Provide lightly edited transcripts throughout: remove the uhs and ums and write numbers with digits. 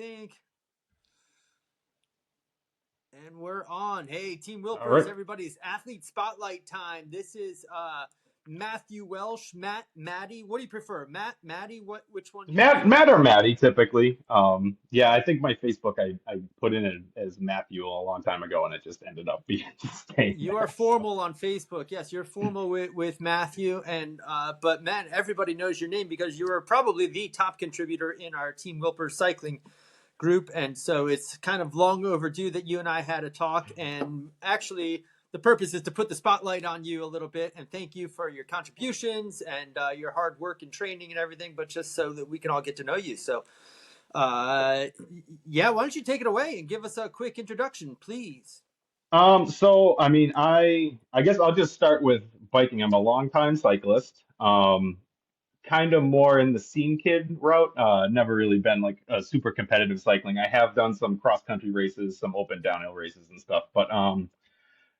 think. And we're on. Hey, Team All Wilpers, right. everybody's athlete spotlight time. This is Matthew Welch, Maddie. What do you prefer? Maddie, which one do you prefer? Matt or Maddie typically. Yeah, I think my Facebook I put in it as Matthew a long time ago, and it just ended up being staying You are there. So formal on Facebook. Yes, you're formal with Matthew, and but man, everybody knows your name because you are probably the top contributor in our Team Wilpers cycling group, and so it's kind of long overdue that you and I had a talk. And actually, the purpose is to put the spotlight on you a little bit and thank you for your contributions and your hard work and training and everything, but just so that we can all get to know you. So, uh, yeah, why don't you take it away and give us a quick introduction, please? so I mean, I guess I'll just start with biking. I'm a longtime cyclist. Kind of more in the scene kid route. Never really been like a super competitive cycling. I have done some cross country races, some open downhill races and stuff, but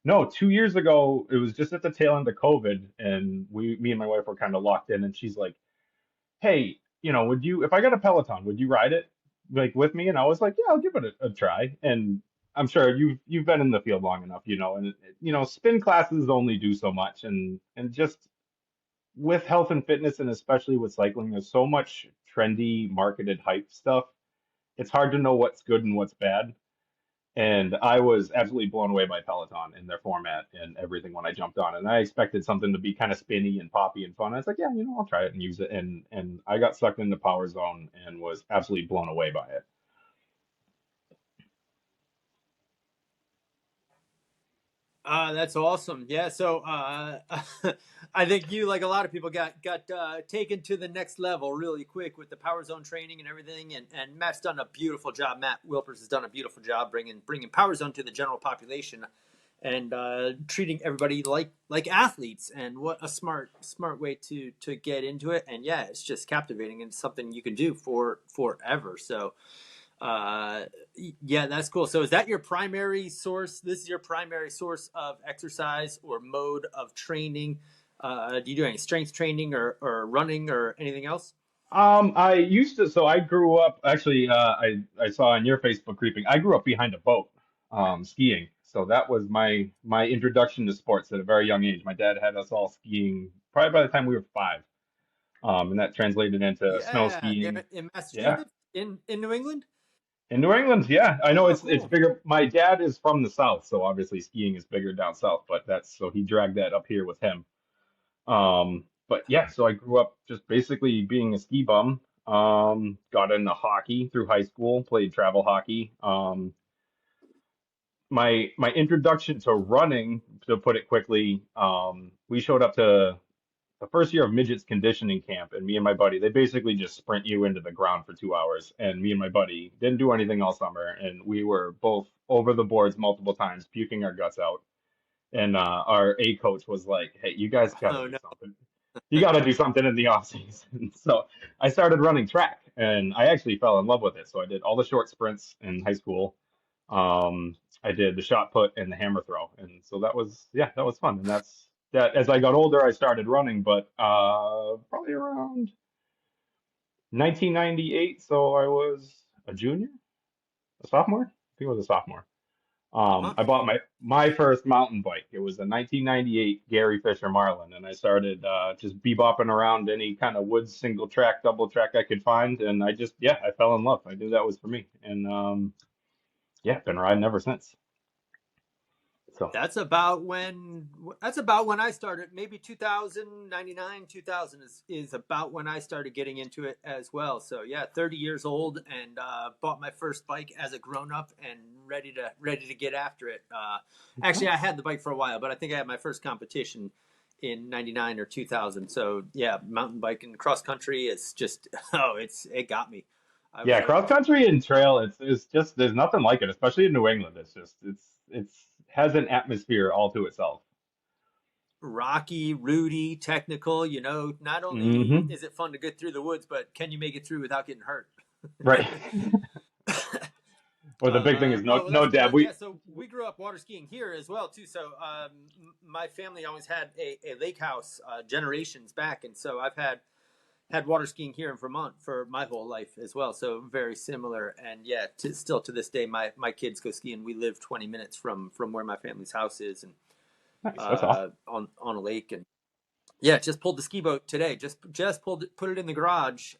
no, 2 years ago, it was just at the tail end of COVID, and me and my wife were kind of locked in, and she's like, "Hey, would you, if I got a Peloton, would you ride it like with me?" And I was like, "Yeah, I'll give it a try." And I'm sure you've been in the field long enough, and spin classes only do so much, and just with health and fitness, and especially with cycling, there's so much trendy marketed hype stuff. It's hard to know what's good and what's bad. And I was absolutely blown away by Peloton and their format and everything when I jumped on. And I expected something to be kind of spinny and poppy and fun. I was like, yeah, I'll try it and use it. And I got sucked into Power Zone and was absolutely blown away by it. That's awesome. Yeah, so I think you, like a lot of people, got taken to the next level really quick with the Power Zone training and everything. And Matt's done a beautiful job. Matt Wilpers has done a beautiful job bringing Power Zone to the general population and treating everybody like athletes. And what a smart way to get into it. And yeah, it's just captivating and something you can do for forever. So uh, yeah, that's cool. So is that your primary source? This is your primary source of exercise or mode of training? Do you do any strength training or running or anything else? I used to, so I grew up actually, I saw on your Facebook creeping, I grew up behind a boat, skiing. So that was my introduction to sports at a very young age. My dad had us all skiing probably by the time we were 5. And that translated into snow Yeah, skiing. in Yeah. Massachusetts, in New England. In New England, yeah, I know Oh, it's cool. bigger. My dad is from the south, so obviously skiing is bigger down south, but that's so he dragged that up here with him. But yeah, so I grew up just basically being a ski bum. Got into hockey through high school, played travel hockey. My introduction to running, to put it quickly, we showed up to the first year of midgets conditioning camp, and me and my buddy, they basically just sprint you into the ground for 2 hours. And me and my buddy didn't do anything all summer, and we were both over the boards multiple times, puking our guts out. And our A coach was like, "Hey, you guys got to Oh do no. something. You got to do something in the off season." So I started running track, and I actually fell in love with it. So I did all the short sprints in high school. I did the shot put and the hammer throw, and so that was, yeah, that was fun. And that's that. As I got older, I started running, but probably around 1998. So I was a junior, a sophomore. I think I was a sophomore. Uh-huh. I bought my first mountain bike. It was a 1998 Gary Fisher Marlin, and I started just bebopping around any kind of woods single track, double track I could find, and I just, yeah, I fell in love. I knew that was for me, and yeah, been riding ever since. So. That's about when I started. Maybe 2099, 2000 is about when I started getting into it as well. So yeah, 30 years old and bought my first bike as a grown up and ready to get after it. Actually, I had the bike for a while, but I think I had my first competition in 99 or 2000. So yeah, mountain biking cross country is just it got me. I was Yeah, ready. cross country and trail, it's just there's nothing like it, especially in New England. It's just it's has an atmosphere all to itself. Rocky, Rudy, technical. Not only Hmm. is it fun to get through the woods, but can you make it through without getting hurt? Right. Or the big thing is Oh, well, no that's cool. dab. And yeah, so we grew up water skiing here as well too. So my family always had a lake house generations back, and so I've had had water skiing here in Vermont for my whole life as well, so very similar. And yeah, still to this day, my kids go skiing. We live 20 minutes from where my family's house is, and Nice. That's awesome. on a lake. And yeah, just pulled the ski boat today. Just put it in the garage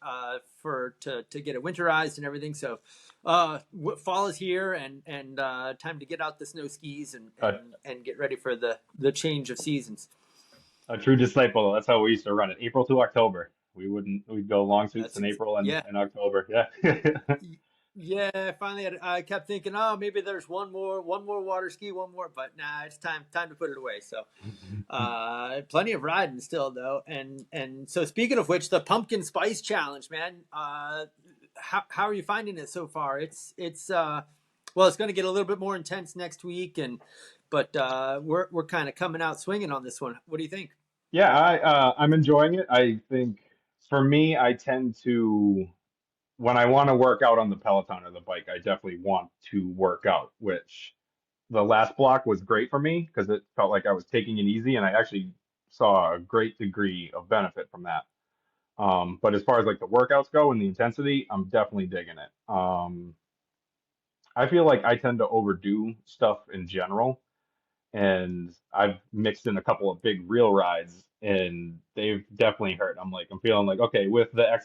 for to get it winterized and everything. So fall is here, and time to get out the snow skis A, and get ready for the change of seasons. a true disciple. That's how we used to run it. April to October. We'd go long suits That's in April yeah. and October. Yeah. Yeah, finally, I kept thinking, oh, maybe there's one more water ski, one more, but nah, it's time to put it away. So, plenty of riding still though, and so speaking of which, the pumpkin spice challenge, man, how are you finding it so far? It's well, it's going to get a little bit more intense next week, and but we're kind of coming out swinging on this one. What do you think? Yeah, I'm enjoying it. I think for me, I tend to when I want to work out on the Peloton or the bike, I definitely want to work out, which the last block was great for me because it felt like I was taking it easy and I actually saw a great degree of benefit from that. But as far as like the workouts go and the intensity, I'm definitely digging it. I feel like I tend to overdo stuff in general, and I've mixed in a couple of big real rides, and they've definitely hurt. I'm feeling like okay with the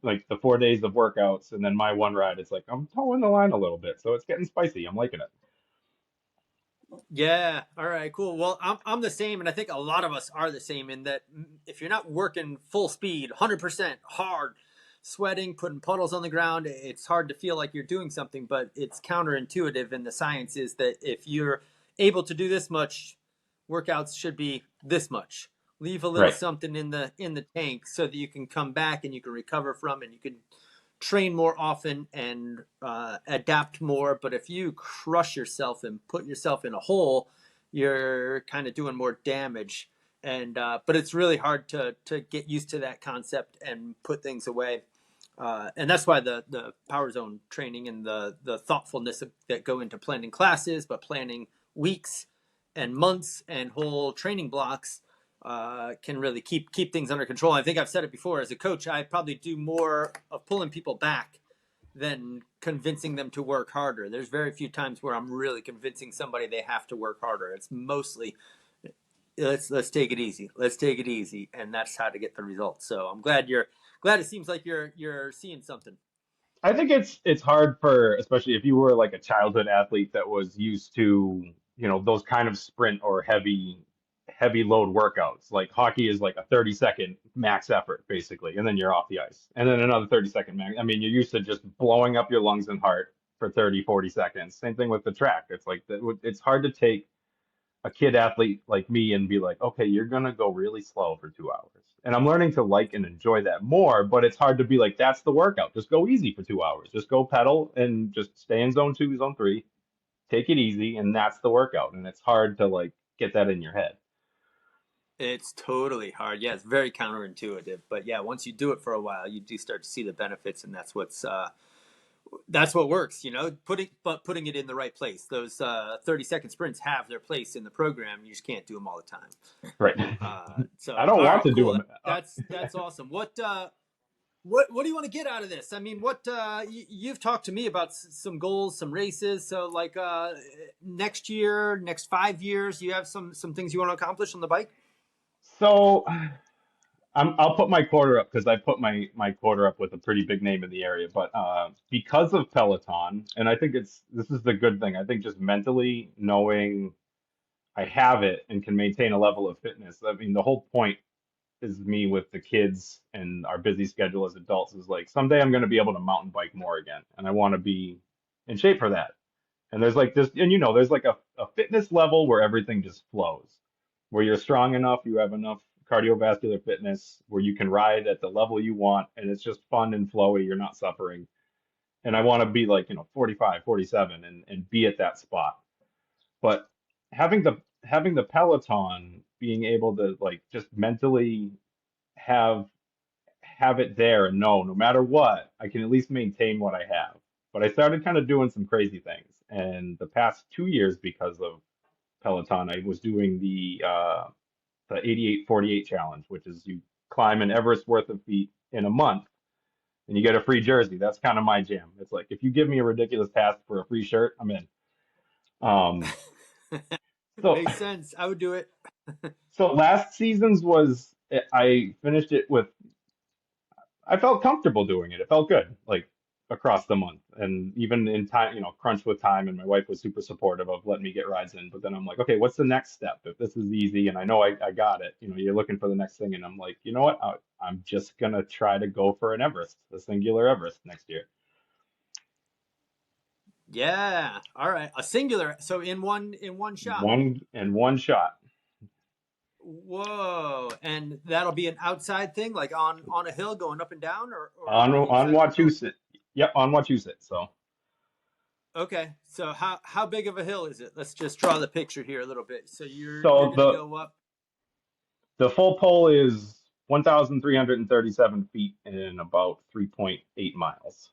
like the 4 days of workouts, and then my one ride, it's like I'm towing the line a little bit, so it's getting spicy. I'm liking it. Yeah. All right. Cool. Well, I'm the same, and I think a lot of us are the same in that if you're not working full speed, 100% hard, sweating, putting puddles on the ground, it's hard to feel like you're doing something. But it's counterintuitive, and the science is that if you're able to do this much, workouts should be this much. Leave a little Right. something in the tank so that you can come back and you can recover from, and you can train more often and adapt more. But if you crush yourself and put yourself in a hole, you're kind of doing more damage. And but it's really hard to get used to that concept and put things away. And that's why the power zone training and the thoughtfulness that go into planning classes, but planning weeks and months and whole training blocks can really keep things under control. I think I've said it before. As a coach, I probably do more of pulling people back than convincing them to work harder. There's very few times where I'm really convincing somebody they have to work harder. It's mostly let's take it easy. Let's take it easy, and that's how to get the results. So I'm glad it seems like you're seeing something. I think it's hard for, especially if you were like a childhood athlete that was used to, those kind of sprint or heavy load workouts. Like hockey is like a 30-second max effort basically, and then you're off the ice. And then another 30-second max. I mean, you're used to just blowing up your lungs and heart for 30, 40 seconds. Same thing with the track. It's like it's hard to take a kid athlete like me and be like, okay, you're gonna go really slow for 2 hours. And I'm learning to like and enjoy that more, but it's hard to be like, that's the workout. Just go easy for 2 hours. Just go pedal and just stay in zone two, zone three, take it easy, and that's the workout. And it's hard to like get that in your head. It's totally hard. Yeah, it's very counterintuitive, but yeah, once you do it for a while, you do start to see the benefits, and that's what works. Putting it in the right place. Those 30-second sprints have their place in the program. You just can't do them all the time. Right. I So don't all want right, to do cool. them. That's awesome. What do you want to get out of this? I mean, you've talked to me about some goals, some races. So like next year, next 5 years, you have some things you want to accomplish on the bike. So I'll put my quarter up because I put my quarter up with a pretty big name in the area. But because of Peloton, and I think this is the good thing. I think just mentally knowing I have it and can maintain a level of fitness. I mean, the whole point is me with the kids and our busy schedule as adults is like someday I'm going to be able to mountain bike more again, and I want to be in shape for that. And there's like this, and there's like a fitness level where everything just flows, where you're strong enough, you have enough cardiovascular fitness where you can ride at the level you want, and it's just fun and flowy. You're not suffering. And I want to be like, 45, 47 and be at that spot. But having the Peloton, being able to like just mentally have have it there and know no matter what, I can at least maintain what I have. But I started kind of doing some crazy things. And the past 2 years, because of Peloton, I was doing the 88-48 challenge, which is you climb an Everest worth of feet in a month and you get a free jersey. That's kind of my jam. It's like if you give me a ridiculous task for a free shirt, I'm in. Um, so Makes sense. I would do it. so last season's was I finished it with I felt comfortable doing it. It felt good, like across the month. And even in time, crunch with time, and my wife was super supportive of letting me get rides in. But then I'm like, okay, what's the next step? If this is easy and I know I got it, you're looking for the next thing. And I'm like, you know what? I'm just gonna try to go for an Everest, a singular Everest next year. Yeah. All right. A singular. So in one shot. One shot Whoa. And that'll be an outside thing, like on a hill going up and down, or on inside of a building. Wachusett. Yep, on Wachusett. So Okay. So how big of a hill is it? Let's just draw the picture here a little bit. So you're so gonna the go up. the full pole is 1,337 feet in about 3.8 miles.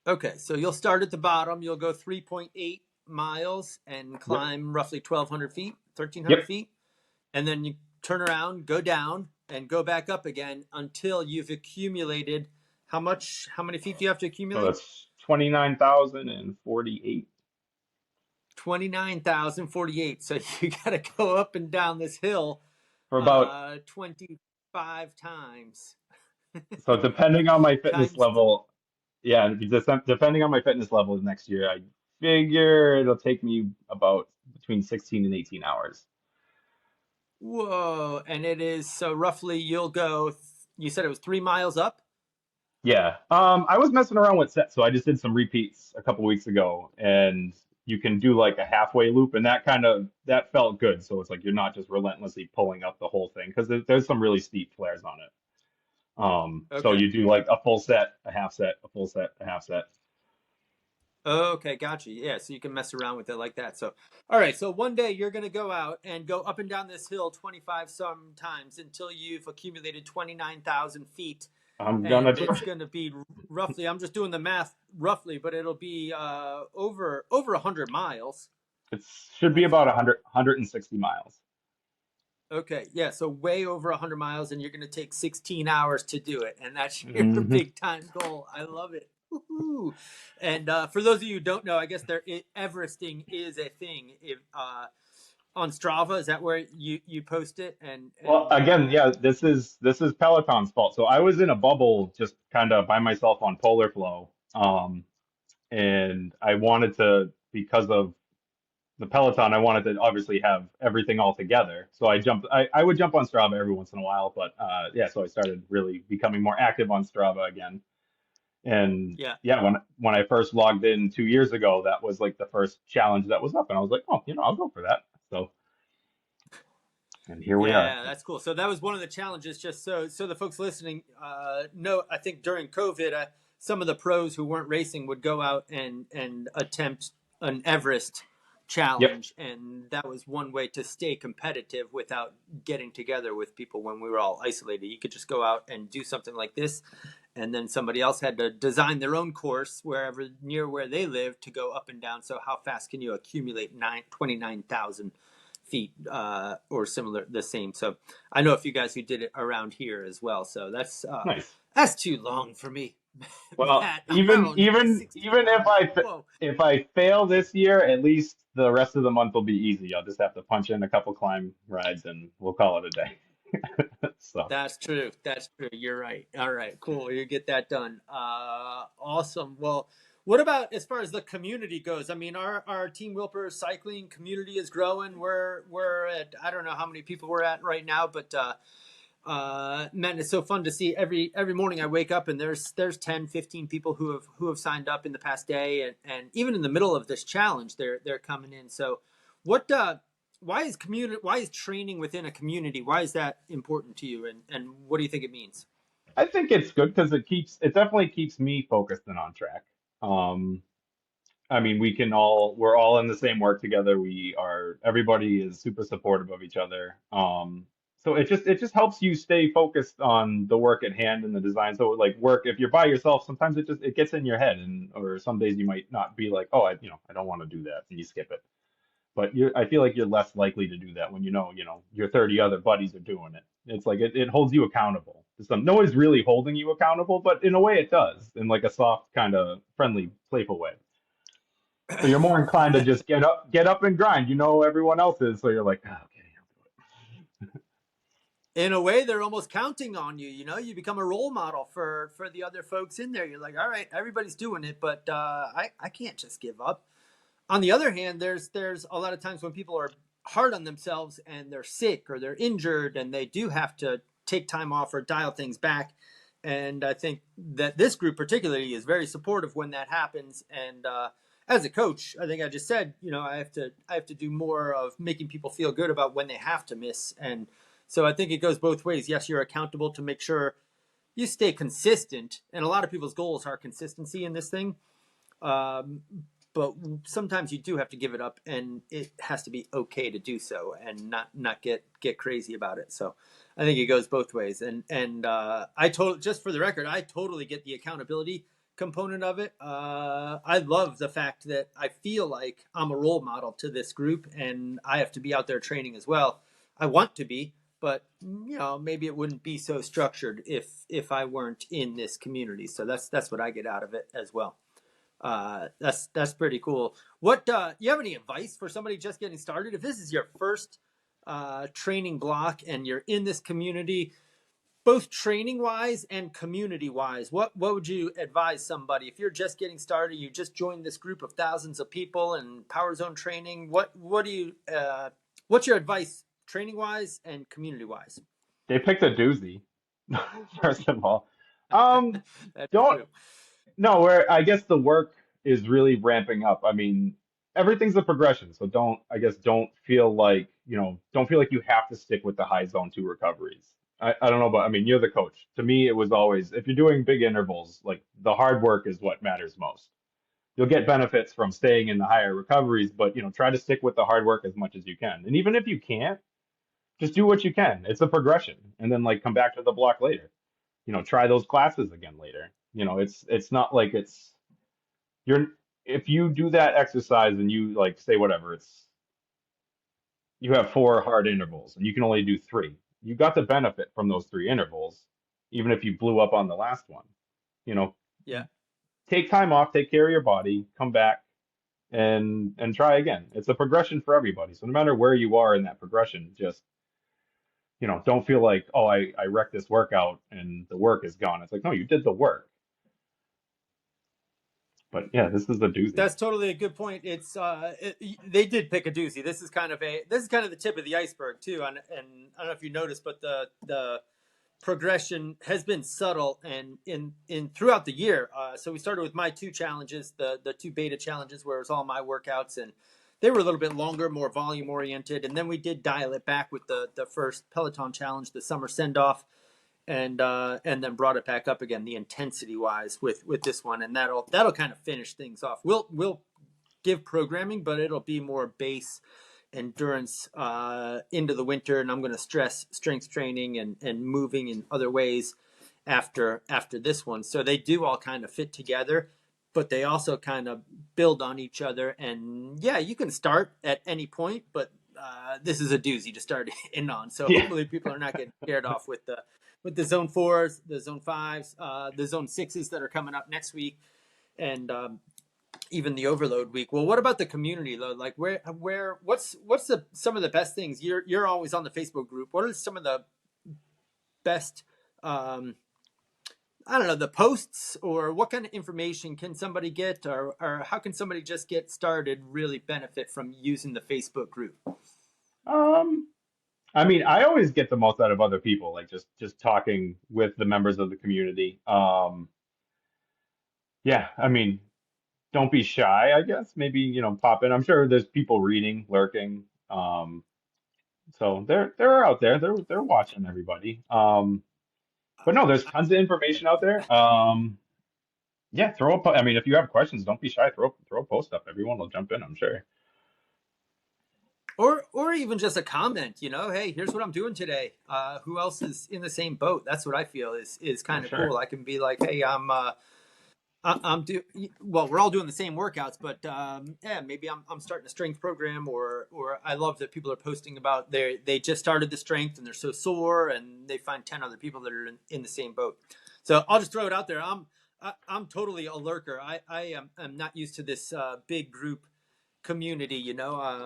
Okay. So you'll start at the bottom. You'll go 3.8 miles and Yep. climb roughly 1,200 feet, 1,300 Yep. feet, and then you turn around, go down, and go back up again until you've accumulated how much? How many feet do you have to So accumulate? that's 29,048 29,048. So you got to go up and down this hill for about, 25 times. so depending on my fitness Times. level, yeah, depending on my fitness levels next year, I figure it'll take me about between 16 and 18 hours. Whoa. And it is so roughly you'll go, you said it was 3 miles up? Yeah. I was messing around with sets, so I just did some repeats a couple weeks ago, and you can do like a halfway loop, and that felt good. So it's like you're not just relentlessly pulling up the whole thing because there's some really steep flares on it. So Okay. you do like a full set, a half set, a full set, a half set. Okay, gotcha. Yeah, so you can mess around with it like that. So, all right. So one day you're going to go out and go up and down this hill 25 some times until you've accumulated 29,000 feet. I'm gonna And try. it's going to be roughly, I'm just doing the math roughly, but it'll be over 100 miles. It should be I about think. 160 miles. Okay, yeah, so way over 100 miles, and you're going to take 16 hours to do it. And that's your Hmm. big time goal. I love it. Woo-hoo. And for those of you who don't know, I guess Everesting is a thing. If on Strava, is that where you post it? And Well, and again, yeah, this is Peloton's fault. So I was in a bubble just kind of by myself on Polar Flow. And I wanted to, because of the Peloton, I wanted to obviously have everything all together. So I would jump on Strava every once in a while, but yeah, so I started really becoming more active on Strava again. And yeah, yeah, when I first logged in 2 years ago, that was like the first challenge that was up, and I was like, oh, I'll go for that. So, and here we are. yeah, that's cool. So that was one of the challenges. Just so the folks listening know, I think during COVID, some of the pros who weren't racing would go out and attempt an Everest Yep. challenge, and that was one way to stay competitive without getting together with people when we were all isolated. You could just go out and do something like this, and then somebody else had to design their own course wherever near where they lived to go up and down. So how fast can you accumulate 29,000 feet or similar, the same? So I know a few guys who did it around here as well. So Nice. that's too long for me. Well, Matt, I even don't need even 16 even if hours. I Whoa. if I fail this year, at least the rest of the month will be easy. I'll just have to punch in a couple climb rides and we'll call it a day. So, That's true. That's true. You're right. All right, cool. You get that done. Awesome. Well, what about as far as the community goes? I mean, our Team Wilpers cycling community is growing. We're at, I don't know how many people we're at right now, but man, it's so fun to see every morning I wake up and there's 10, 15 people who have signed up in the past day, and even in the middle of this challenge, they're coming in. So what why is training within a community, why is that important to you, and what do you think it means? I think it's good because it definitely keeps me focused and on track. Um, I mean, we're all in the same work together. Everybody is super supportive of each other. So it just helps you stay focused on the work at hand and the design. So like work, if you're by yourself, sometimes it gets in your head, or some days you might not be like, oh, I don't want to do that, and you skip it. But I feel like you're less likely to do that when your 30 other buddies are doing it. It's like it holds you accountable. Nobody's really holding you accountable, but in a way it does, in like a soft, kind of friendly, playful way. So you're more inclined to just get up and grind. You know everyone else is, so you're like, oh, okay. In a way, they're almost counting on you. You know, you become a role model for the other folks in there. You're like, all right, everybody's doing it, but I can't just give up. On the other hand, there's a lot of times when people are hard on themselves and they're sick or they're injured and they do have to take time off or dial things back. And I think that this group particularly is very supportive when that happens. And as a coach, I think I just said, you know, I have to do more of making people feel good about when they have to miss. And so I think it goes both ways. Yes, you're accountable to make sure you stay consistent, and a lot of people's goals are consistency in this thing. Um, but sometimes you do have to give it up, and it has to be okay to do so, and not get crazy about it. So I think it goes both ways. And I totally, just for the record, I totally get the accountability component of it. I love the fact that I feel like I'm a role model to this group, and I have to be out there training as well. I want to be, but you know, maybe it wouldn't be so structured if I weren't in this community. So that's what I get out of it as well. That's pretty cool. What you have any advice for somebody just getting started? If this is your first training block and you're in this community, both training wise and community wise, what would you advise somebody if you're just getting started? You just joined this group of thousands of people and Power Zone training. What do you what's your advice training wise and community wise? They picked a doozy, first of all. Um, That's don't true. No, where I guess the work is really ramping up. I mean, everything's a progression, so don't feel like, don't feel like you have to stick with the high zone two recoveries. I don't know, but I mean, you're the coach. To me, it was always, if you're doing big intervals, like the hard work is what matters most. You'll get benefits from staying in the higher recoveries, but try to stick with the hard work as much as you can. And even if you can't, just do what you can. It's a progression, and then like come back to the block later. Try those classes again later. It's not like you're if you do that exercise and you like say whatever, you have four hard intervals and you can only do three. You got the benefit from those three intervals, even if you blew up on the last one. You know, Yeah. take time off, take care of your body, come back and try again. It's a progression for everybody. So no matter where you are in that progression, just don't feel like, oh, I wrecked this workout and the work is gone. It's like, no, you did the work. But yeah, this is a doozy. That's totally a good point. They did pick a doozy. This is kind of the tip of the iceberg too. And I don't know if you noticed, but the progression has been subtle and in throughout the year. So we started with my two challenges, the two beta challenges, where it was all my workouts, and they were a little bit longer, more volume oriented. And then we did dial it back with the first Peloton challenge, the summer send off, and then brought it back up again, the intensity wise with this one, and that'll kind of finish things off. We'll give programming, but it'll be more base endurance into the winter, and I'm going to stress strength training and moving in other ways after this one. So they do all kind of fit together, but they also kind of build on each other. And yeah, you can start at any point, but this is a doozy to start in on. So Yeah. hopefully people are not getting scared off with the zone fours, the zone fives, the zone sixes that are coming up next week, and even the overload week. Well, what about the community load? Like what's some of the best things? You're always on the Facebook group. What are some of the best I don't know, the posts, or what kind of information can somebody get, or how can somebody just get started really benefit from using the Facebook group? Um, I mean, I always get the most out of other people, like just talking with the members of the community. Yeah, I mean, don't be shy, I guess. Maybe, pop in. I'm sure there's people reading, lurking. So they're out there. They're watching everybody. But no, there's tons of information out there. Yeah, I mean, if you have questions, don't be shy. Throw a post up. Everyone will jump in, I'm sure. Or even just a comment, hey, here's what I'm doing today. Who else is in the same boat? That's what I feel is For kind of cool. sure. I can be like, hey, I'm do well. We're all doing the same workouts, but yeah, maybe I'm starting a strength program, or I love that people are posting about they just started the strength and they're so sore, and they find 10 other people that are in the same boat. So I'll just throw it out there. I'm totally a lurker. I'm not used to this big group community,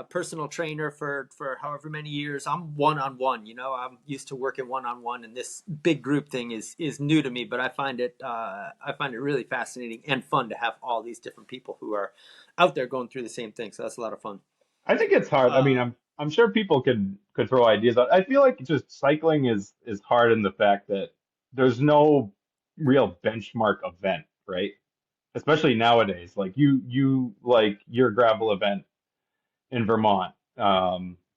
personal trainer for however many years. I'm one on one, I'm used to working one on one, and this big group thing is new to me, but I find it really fascinating and fun to have all these different people who are out there going through the same thing. So that's a lot of fun. I think it's hard. I mean, uh I'm sure people could throw ideas out. I feel like just cycling is hard in the fact that there's no real benchmark event, right? Especially nowadays. Like you like your gravel event in Vermont.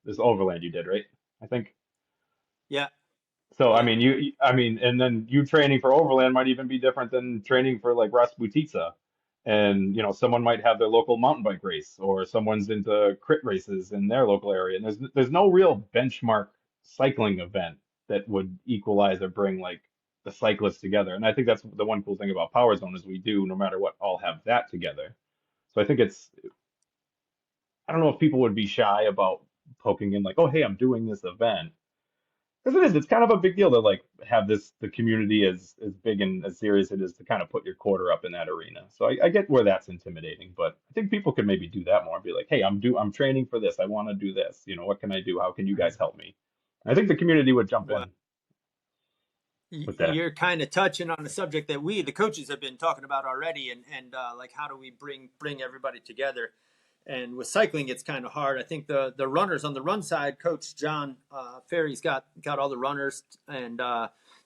This overland you did, right? I think. yeah, So I yeah, mean, I mean, and then you training for overland might even be different than training for like Rasputitsa, and someone might have their local mountain bike race, or someone's into crit races in their local area, and there's no real benchmark cycling event that would equalize or bring like the cyclists together. And I think that's the one cool thing about Power Zone is we do, no matter what, all have that together. So I think I don't know if people would be shy about poking in like, oh, hey, I'm doing this event. Because it's kind of a big deal to like have the community as big and as serious it is to kind of put your quarter up in that arena. So I get where that's intimidating, but I think people could maybe do that more and be like, hey, I'm training for this. I want to do this. What can I do? How can you guys help me? I think the community would jump well, in with that. you're kind of touching on a subject that we the coaches have been talking about already, and like, how do we bring everybody together? And with cycling, it's kind of hard. I think the runners on the run side, Coach John Ferry's got all the runners, and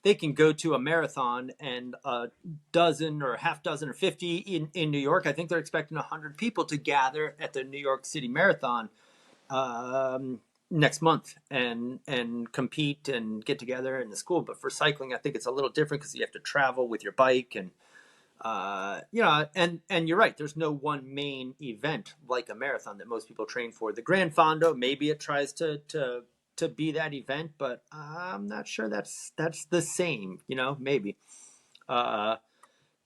they can go to a marathon, and a dozen or half dozen or 50 in New York. I think they're expecting 100 people to gather at the New York City Marathon um, next month, and compete and get together in the school. But for cycling, I think it's a little different because you have to travel with your bike, and and you're right. There's no one main event like a marathon that most people train for. The Grand Fondo, maybe it tries to be that event, but I'm not sure that's the same. Maybe. Uh,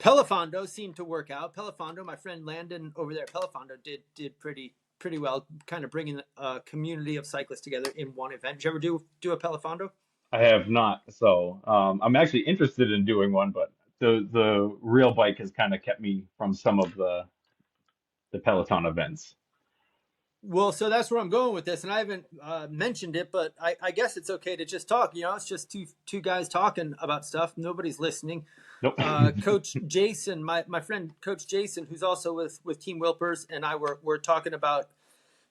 Pelafondo seemed to work out. Pelafondo, my friend Landon over there at Pelafondo did pretty well, kind of bringing a community of cyclists together in one event. Did you ever do a Pelafondo? I have not, so I'm actually interested in doing one, but the real bike has kind of kept me from some of the Peloton events. Well, so that's where I'm going with this, and I haven't mentioned it, but I guess it's okay to just talk. It's just two guys talking about stuff. Nobody's listening. Nope. Coach Jason, my friend Coach Jason, who's also with Team Wilpers, and I were talking about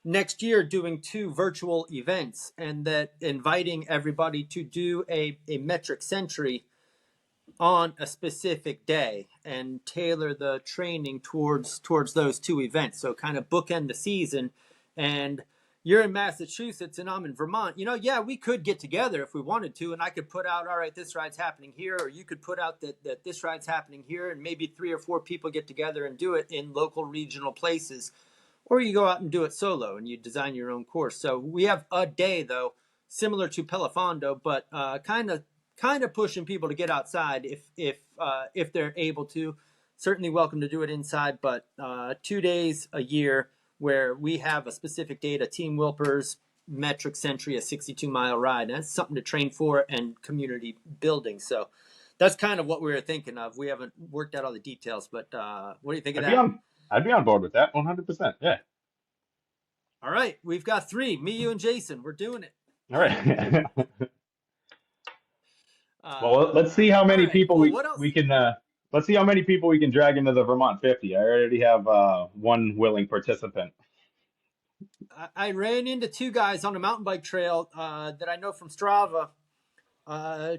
next year doing two virtual events, and that inviting everybody to do a metric century on a specific day and tailor the training towards those two events. So kind of bookend the season. And you're in Massachusetts and I'm in Vermont. Yeah, we could get together if we wanted to, and I could put out, all right, this ride's happening here, or you could put out that this ride's happening here, and maybe 3 or 4 people get together and do it in local regional places. Or you go out and do it solo and you design your own course. So we have a day though, similar to Pelafondo, but kind of pushing people to get outside if they're able to. Certainly welcome to do it inside, but 2 days a year where we have a specific date, a Team Wilpers metric century, a 62-mile ride. And that's something to train for and community building. So that's kind of what we were thinking of. We haven't worked out all the details, but what do you think of I'd be that? on I'd be on board with that 100%. Yeah. All right, we've got three, me, you, and Jason. We're doing it. All right. Well, let's see how All many right. people Well, we what else? we can let's see how many people we can drag into the Vermont 50. I already have one willing participant. I ran into two guys on a mountain bike trail that I know from Strava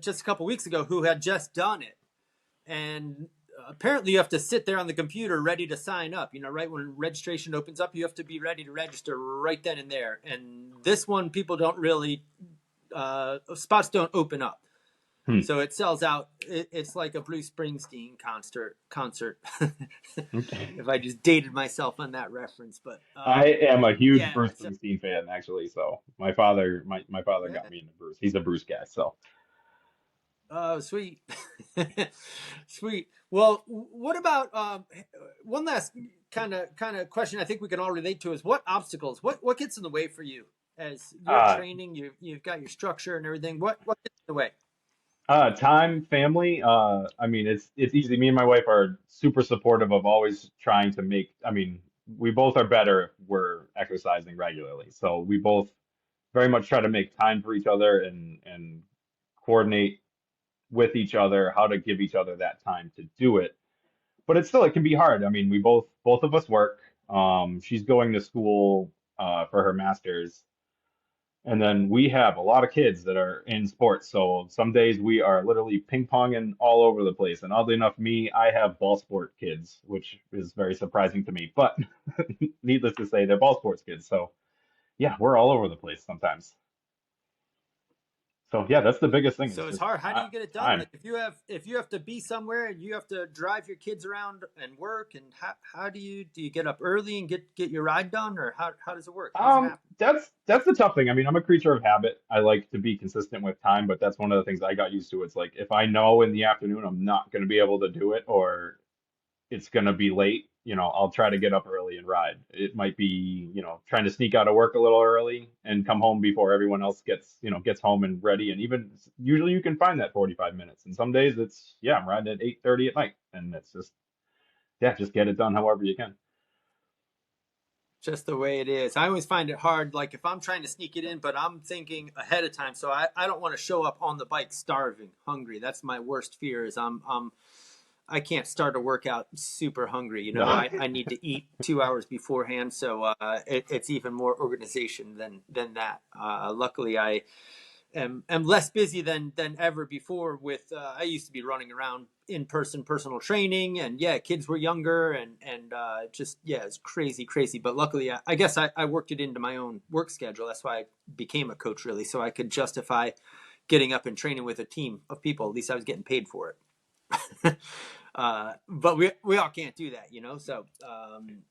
just a couple weeks ago who had just done it. And apparently you have to sit there on the computer ready to sign up. Right when registration opens up, you have to be ready to register right then and there. And this one, people don't really, spots don't open up. Hmm. So it sells out. It's like a Bruce Springsteen concert. Okay. If I just dated myself on that reference, but I am a huge yeah. Bruce Springsteen fan, actually. So my father Yeah. got me into Bruce. He's a Bruce guy. So Oh, sweet. Sweet. Well, what about one last kind of question I think we can all relate to is what obstacles, what gets in the way for you as you're Uh, training, you've got your structure and everything. What gets in the way? Time, family. I mean, it's easy. Me and my wife are super supportive of always trying to make. I mean, we both are better if we're exercising regularly. So we both very much try to make time for each other and coordinate with each other how to give each other that time to do it. But it's still it can be hard. I mean, we both of us work. She's going to school for her master's. And then we have a lot of kids that are in sports. So some days we are literally ping ponging all over the place. And oddly enough, I have ball sport kids, which is very surprising to me. But needless to say, they're ball sports kids. So yeah, we're all over the place sometimes. So yeah, that's the biggest thing is So it's just hard. How do you get it done? time. Like if you have to be somewhere and you have to drive your kids around and work, and how do you get up early and get your ride done, or how does it work? How does it happen? That's the tough thing. I mean, I'm a creature of habit. I like to be consistent with time, but that's one of the things I got used to. It's like if I know in the afternoon I'm not going to be able to do it, or it's going to be late, I'll try to get up early and ride. It might be, trying to sneak out of work a little early and come home before everyone else gets home and ready. And even usually you can find that 45 minutes. And some days it's, yeah, I'm riding at 8:30 at night. And it's just, yeah, just get it done however you can. Just the way it is. I always find it hard. Like if I'm trying to sneak it in, but I'm thinking ahead of time, so I don't want to show up on the bike starving, hungry. That's my worst fear. Is I can't start a workout super hungry. No. I need to eat 2 hours beforehand, so it's even more organization than that. Luckily, I am less busy than ever before. With I used to be running around in person personal training, and yeah, kids were younger, and just yeah, it's crazy. But luckily, I guess I worked it into my own work schedule. That's why I became a coach, really, so I could justify getting up and training with a team of people. At least I was getting paid for it. But we all can't do that. So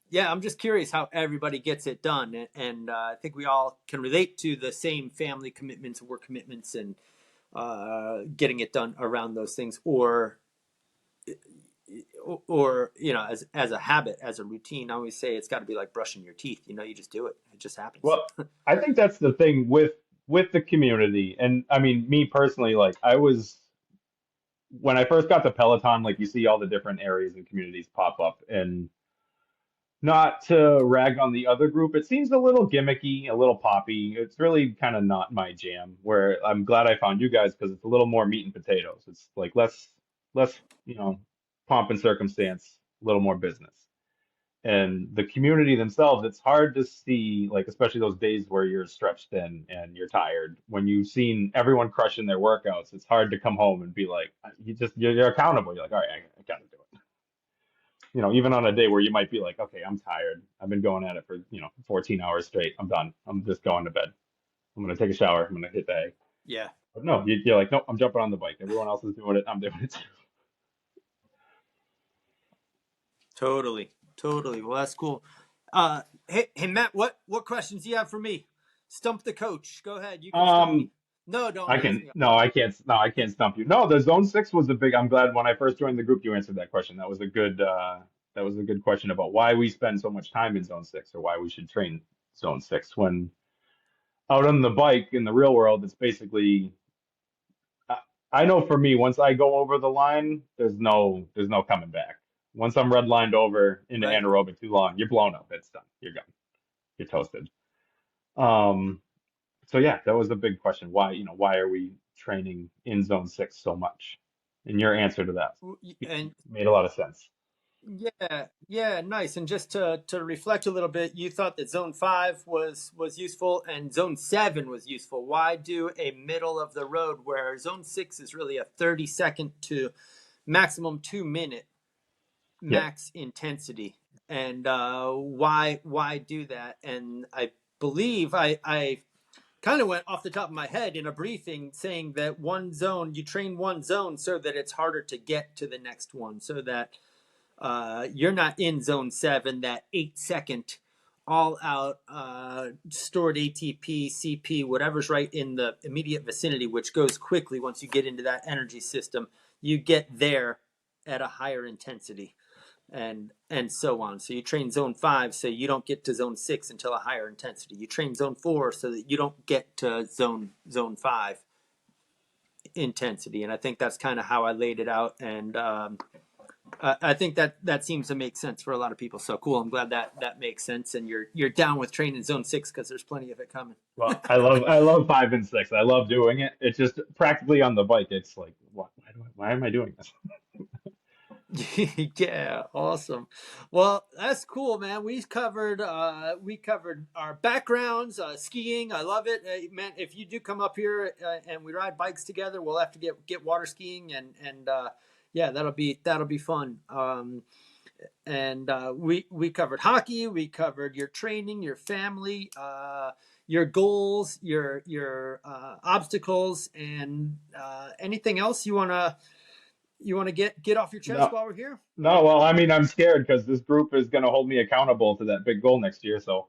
yeah, I'm just curious how everybody gets it done, and I think we all can relate to the same family commitments, work commitments, and getting it done around those things, or as a habit, as a routine. I always say it's got to be like brushing your teeth. You just do it. It just happens. Well, I think that's the thing with the community. And I mean, me personally, like I was when I first got to Peloton, like you see all the different areas and communities pop up. And not to rag on the other group, it seems a little gimmicky, a little poppy. It's really kind of not my jam. Where I'm glad I found you guys because it's a little more meat and potatoes. It's like less, you know, pomp and circumstance, a little more business. And the community themselves, it's hard to see, like especially those days where you're stretched thin and you're tired. When you've seen everyone crushing their workouts, it's hard to come home and be like, you're accountable. You're like, all right, I gotta do it. Even on a day where you might be like, okay, I'm tired. I've been going at it for, 14 hours straight. I'm done. I'm just going to bed. I'm going to take a shower. I'm going to hit the hay. Yeah, But no, you're like, no, I'm jumping on the bike. Everyone else is doing it. I'm doing it too. totally. Well, that's cool. Hey Matt, what questions do you have for me? Stump the coach. Go ahead. You can stump me. Um, No, don't I ask can, me. no, I can't, no, I can't stump you. No, the zone six was a big, I'm glad when I first joined the group, you answered that question. That was a good question about why we spend so much time in zone six or why we should train zone six when out on the bike in the real world, it's basically I I know for me, once I go over the line, there's no coming back. Once I'm red lined over into Right. anaerobic too long, you're blown up. It's done. You're gone. You're toasted. Um, so yeah, that was the big question. Why are we training in zone six so much? And your answer to that And made a lot of sense. yeah, nice. And just to reflect a little bit, you thought that zone 5 was useful and zone 7 was useful. Why do a middle of the road where zone 6 is really a 30-second to maximum 2-minute Yep. max intensity? And why do that? And I believe I kind of went off the top of my head in a briefing saying that you train one zone so that it's harder to get to the next one, so that you're not in zone 7, that 8 second all out stored ATP, CP, whatever's right in the immediate vicinity, which goes quickly once you get into that energy system. You get there at a higher intensity, and so on. So you train zone 5 so you don't get to zone 6 until a higher intensity. You train zone 4 so that you don't get to zone 5 intensity. And I think that's kind of how I laid it out. And I think that seems to make sense for a lot of people. So cool. I'm glad that makes sense. And you're down with training zone 6 because there's plenty of it coming. Well, I love 5 and 6. I love doing it. It's just practically on the bike. It's like, why am I doing this? Yeah, awesome. Well, that's cool, man. We covered our backgrounds, skiing. I love it, man. If you do come up here and we ride bikes together, we'll have to get water skiing, and yeah, that'll be fun. And we covered hockey. We covered your training, your family, your goals, your obstacles, and anything else you wanna get off your chest No, while we're here. no. Well, I mean, I'm scared because this group is going to hold me accountable to that big goal next year. So,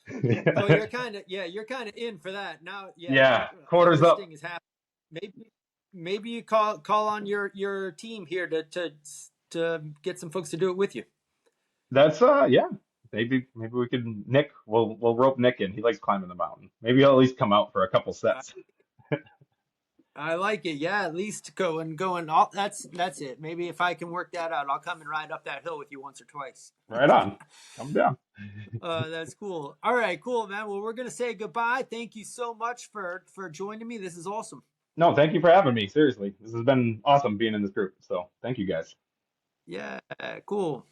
So you're kind of in for that now. Yeah, yeah, all quarters this thing up. is happening. Maybe you call on your team here to get some folks to do it with you. That's yeah. Maybe we could Nick. We'll rope Nick in. He likes climbing the mountain. Maybe he'll at least come out for a couple I, sets. I like it. Yeah, at least going. All that's it. Maybe if I can work that out, I'll come and ride up that hill with you once or twice. Right on. Come down. That's cool. All right, cool, man. Well, we're gonna say goodbye. Thank you so much for joining me. This is awesome. No, thank you for having me. Seriously, this has been awesome being in this group. So thank you guys. Yeah, cool.